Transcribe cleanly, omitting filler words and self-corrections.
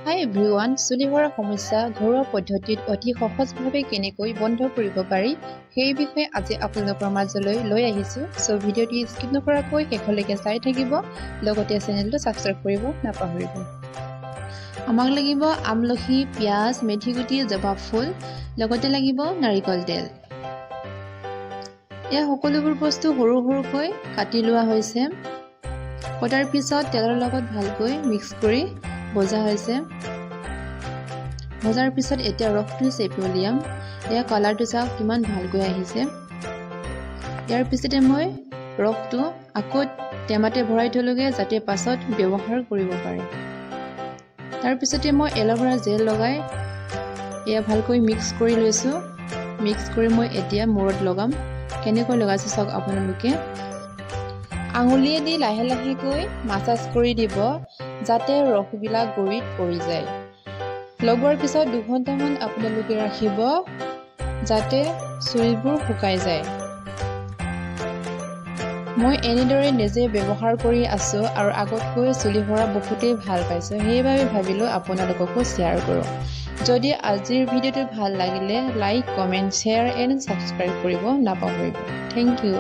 Hi everyone, চুলি সৰা সমস্যা ঘৰুৱা পদ্ধতিত অতি সহজভাৱে কেনেকৈ বন্ধ কৰিব পাৰি সেই বিষয়ে আজি আপোনালোকৰ মাজলৈ লৈ আহিছো। সো ভিডিঅ'টি স্কিপ নকৰাকৈ শেষলৈকে চাই থাকিব, লগতে চেনেলটো সাবস্ক্ৰাইব কৰিব নাপাহৰিব। আমাক লাগিব আমলখি, পিয়াজ, মেথিগুটি, জবা ফুল, লগতে লাগিব নাৰিকল তেল। এই সকলোবোৰ বস্তু সৰু সৰুকৈ কাটি লোৱা হৈছে। কটাৰ পিছত তেলৰ লগত ভালকৈ মিক্স কৰি ভজা হৈছে। ভজাৰ পিছত এতিয়া ৰসটো চেপি উলিয়াম। এয়া কালাৰটো চাওক কিমান ভালকৈ আহিছে। ইয়াৰ পিছতে মই ৰসটো আকৌ টেমাতে ভৰাই থলোগে যাতে পাছত ব্যৱহাৰ কৰিব পাৰে। তাৰ পিছতে মই এল'ভেৰা জেল লগাই এয়া ভালকৈ মিক্স কৰি লৈছো। মিক্স কৰি মই এতিয়া মূৰত লগাম। কেনেকৈ লগাইছো চাওক আপোনালোকে। আঙুলিয়ে দি লাহে লাহেকৈ মাছাজ কৰি দিব যাতে ৰসবিলাক গুৰিত পৰি যায়। লগোৱাৰ পিছত 2 ঘণ্টামান আপোনালোকে ৰাখিব যাতে চুলিবোৰ শুকাই যায়। মই এনেদৰে নিজে ব্যৱহাৰ কৰি আছো আৰু আগতকৈ চুলি সৰা বহুতেই ভাল পাইছো। সেইবাবে ভাবিলো আপোনালোককো শ্বেয়াৰ কৰো। যদি আজিৰ ভিডিঅ'টো ভাল লাগিলে like, comment, share and subscribe কৰিব নাপাহৰিব। Thank U.